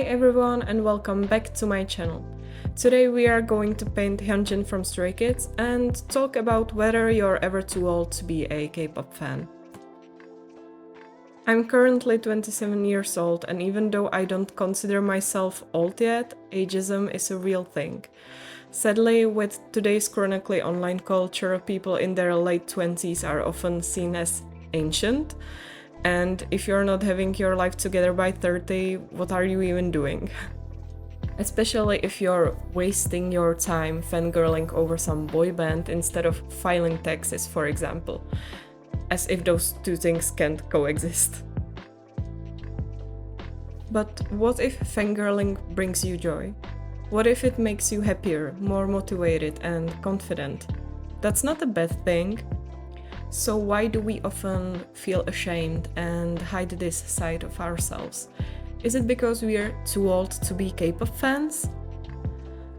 everyone and welcome back to my channel. Today we are going to paint Hyunjin from Stray Kids and talk about whether you're ever too old to be a K-pop fan. I'm currently 27 years old, and even though I don't consider myself old yet, ageism is a real thing. Sadly, with today's chronically online culture, people in their late 20s are often seen as ancient. And if you're not having your life together by 30, what are you even doing? Especially if you're wasting your time fangirling over some boy band instead of filing taxes, for example. As if those two things can't coexist. But what if fangirling brings you joy? What if it makes you happier, more motivated and confident? That's not a bad thing. So why do we often feel ashamed and hide this side of ourselves? Is it because we are too old to be K-pop fans?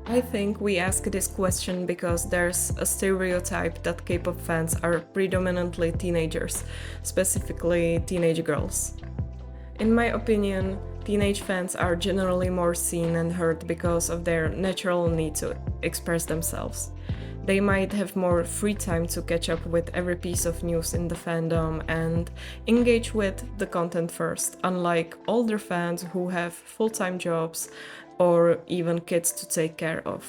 I think we ask this question because there's a stereotype that K-pop fans are predominantly teenagers, specifically teenage girls. In my opinion, teenage fans are generally more seen and heard because of their natural need to express themselves. They might have more free time to catch up with every piece of news in the fandom and engage with the content first, unlike older fans who have full-time jobs or even kids to take care of.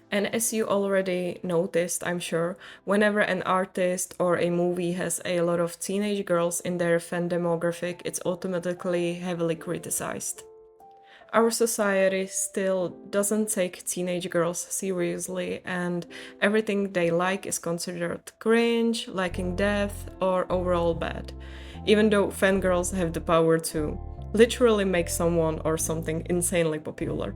And as you already noticed, I'm sure, whenever an artist or a movie has a lot of teenage girls in their fan demographic, it's automatically heavily criticized. Our society still doesn't take teenage girls seriously, and everything they like is considered cringe, lacking depth, or overall bad, even though fangirls have the power to literally make someone or something insanely popular.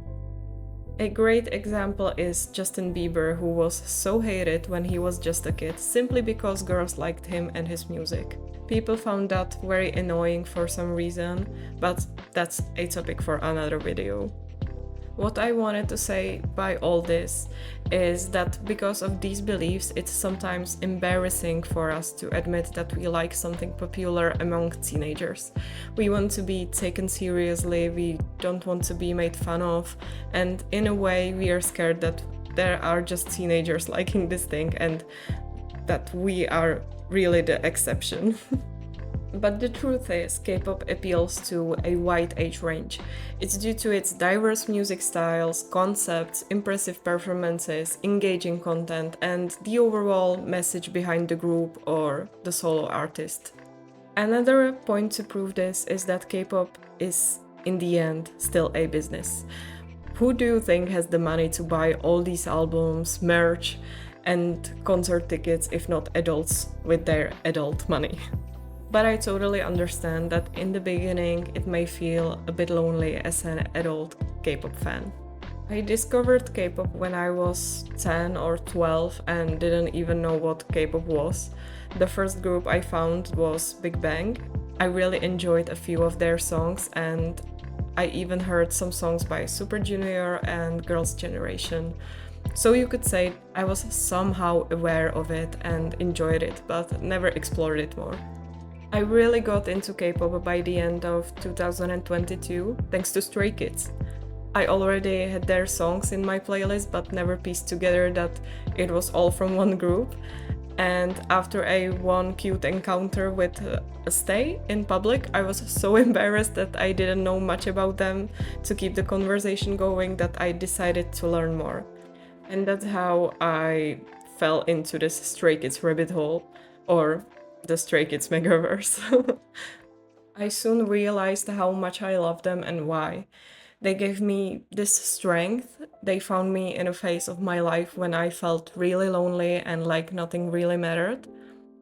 A great example is Justin Bieber, who was so hated when he was just a kid simply because girls liked him and his music. People found that very annoying for some reason, but that's a topic for another video. What I wanted to say by all this is that because of these beliefs, it's sometimes embarrassing for us to admit that we like something popular among teenagers. We want to be taken seriously, we don't want to be made fun of, and in a way we are scared that there are just teenagers liking this thing and that we are really the exception. But the truth is, K-pop appeals to a wide age range. It's due to its diverse music styles, concepts, impressive performances, engaging content, and the overall message behind the group or the solo artist. Another point to prove this is that K-pop is, in the end, still a business. Who do you think has the money to buy all these albums, merch, and concert tickets if not adults with their adult money? But I totally understand that in the beginning it may feel a bit lonely as an adult K-pop fan. I discovered K-pop when I was 10 or 12 and didn't even know what K-pop was. The first group I found was Big Bang. I really enjoyed a few of their songs, and I even heard some songs by Super Junior and Girls' Generation. So you could say I was somehow aware of it and enjoyed it, but never explored it more. I really got into K-pop by the end of 2022, thanks to Stray Kids. I already had their songs in my playlist, but never pieced together that it was all from one group. And after one cute encounter with a stay in public, I was so embarrassed that I didn't know much about them to keep the conversation going that I decided to learn more. And that's how I fell into this Stray Kids rabbit hole, or the Stray Kids megaverse. I soon realized how much I love them and why. They gave me this strength. They found me in a phase of my life when I felt really lonely and like nothing really mattered.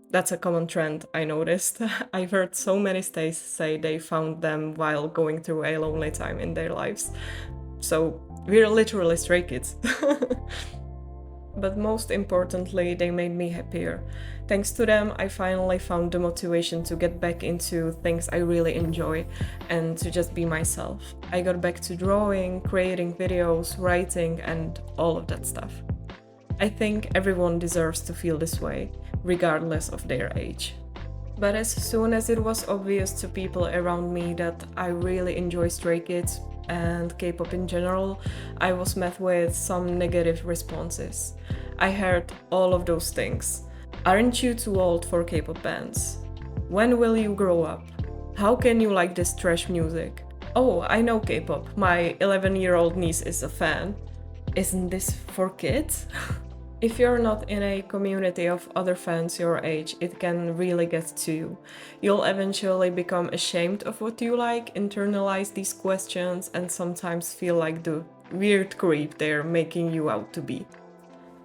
That's a common trend, I noticed. I've heard so many stays say they found them while going through a lonely time in their lives. So we're literally Stray Kids. But most importantly, they made me happier. Thanks to them, I finally found the motivation to get back into things I really enjoy and to just be myself. I got back to drawing, creating videos, writing, and all of that stuff. I think everyone deserves to feel this way, regardless of their age. But as soon as it was obvious to people around me that I really enjoy Stray Kids, and K-pop in general, I was met with some negative responses. I heard all of those things. Aren't you too old for K-pop bands? When will you grow up? How can you like this trash music? Oh, I know K-pop. My 11-year-old niece is a fan. Isn't this for kids? If you're not in a community of other fans your age, it can really get to you. You'll eventually become ashamed of what you like, internalize these questions, and sometimes feel like the weird creep they're making you out to be.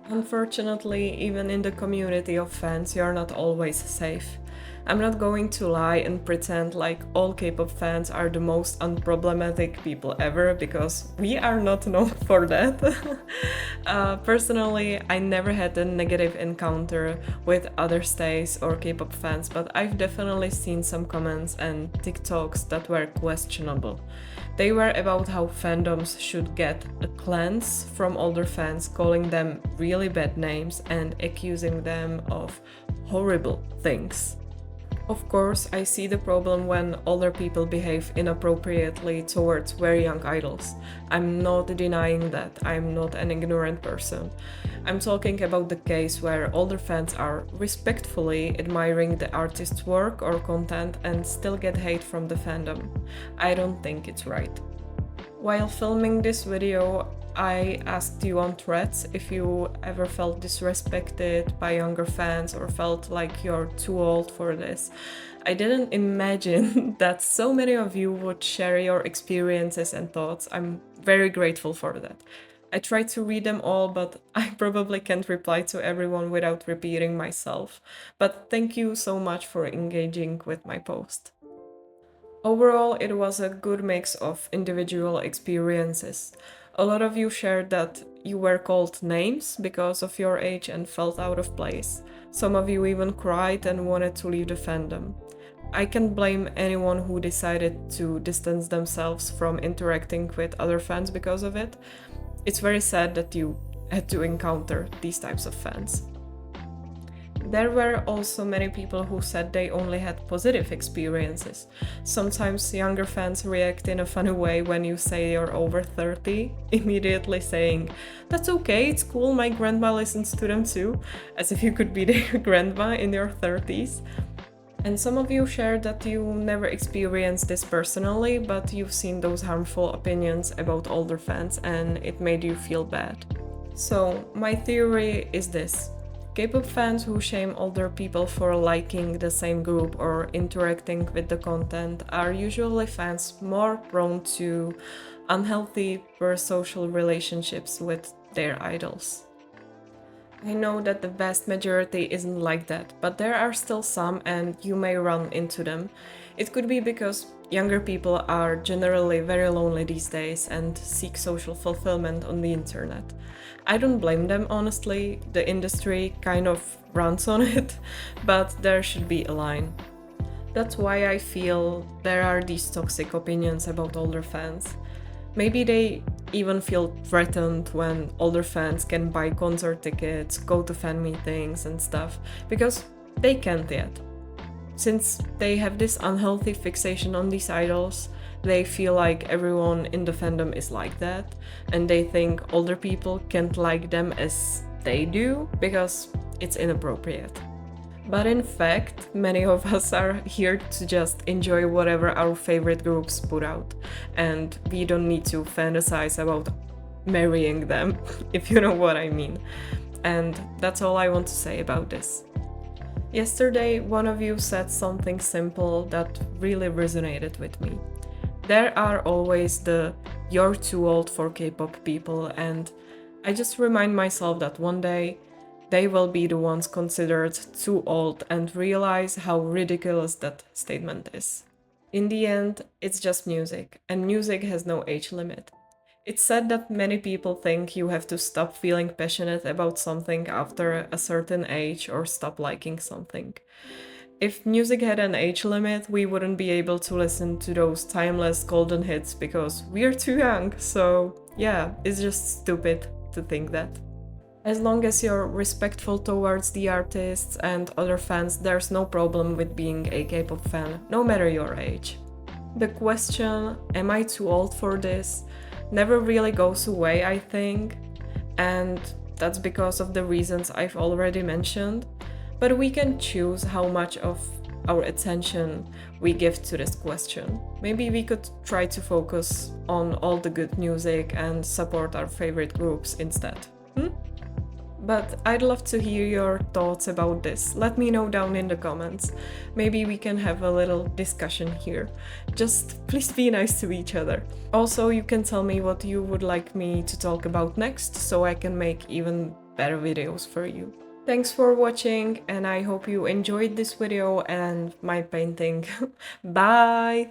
Unfortunately, even in the community of fans, you're not always safe. I'm not going to lie and pretend like all K-pop fans are the most unproblematic people ever, because we are not known for that. Personally, I never had a negative encounter with other stays or K-pop fans, but I've definitely seen some comments and TikToks that were questionable. They were about how fandoms should get a cleanse from older fans, calling them really bad names and accusing them of horrible things. Of course, I see the problem when older people behave inappropriately towards very young idols. I'm not denying that, I'm not an ignorant person. I'm talking about the case where older fans are respectfully admiring the artist's work or content and still get hate from the fandom. I don't think it's right. While filming this video, I asked you on Threads if you ever felt disrespected by younger fans or felt like you're too old for this. I didn't imagine that so many of you would share your experiences and thoughts. I'm very grateful for that. I tried to read them all, but I probably can't reply to everyone without repeating myself. But thank you so much for engaging with my post. Overall, it was a good mix of individual experiences. A lot of you shared that you were called names because of your age and felt out of place. Some of you even cried and wanted to leave the fandom. I can't blame anyone who decided to distance themselves from interacting with other fans because of it. It's very sad that you had to encounter these types of fans. There were also many people who said they only had positive experiences. Sometimes younger fans react in a funny way when you say you're over 30, immediately saying, "That's okay, it's cool, my grandma listens to them too," as if you could be their grandma in your 30s. And some of you shared that you never experienced this personally, but you've seen those harmful opinions about older fans and it made you feel bad. So, my theory is this. K-pop fans who shame older people for liking the same group or interacting with the content are usually fans more prone to unhealthy parasocial relationships with their idols. I know that the vast majority isn't like that, but there are still some and you may run into them. It could be because younger people are generally very lonely these days and seek social fulfillment on the internet. I don't blame them, honestly, the industry kind of runs on it, but there should be a line. That's why I feel there are these toxic opinions about older fans. Maybe they even feel threatened when older fans can buy concert tickets, go to fan meetings and stuff, because they can't yet. Since they have this unhealthy fixation on these idols, they feel like everyone in the fandom is like that, and they think older people can't like them as they do because it's inappropriate. But in fact, many of us are here to just enjoy whatever our favorite groups put out, and we don't need to fantasize about marrying them, if you know what I mean. And that's all I want to say about this. Yesterday, one of you said something simple that really resonated with me. There are always the "you're too old for K-pop" people, and I just remind myself that one day they will be the ones considered too old and realize how ridiculous that statement is. In the end, it's just music, and music has no age limit. It's said that many people think you have to stop feeling passionate about something after a certain age or stop liking something. If music had an age limit, we wouldn't be able to listen to those timeless golden hits because we're too young, so yeah, it's just stupid to think that. As long as you're respectful towards the artists and other fans, there's no problem with being a K-pop fan, no matter your age. The question, am I too old for this, never really goes away, I think, and that's because of the reasons I've already mentioned. But we can choose how much of our attention we give to this question. Maybe we could try to focus on all the good music and support our favorite groups instead. But I'd love to hear your thoughts about this. Let me know down in the comments. Maybe we can have a little discussion here. Just please be nice to each other. Also, you can tell me what you would like me to talk about next, so I can make even better videos for you. Thanks for watching, and I hope you enjoyed this video and my painting. Bye!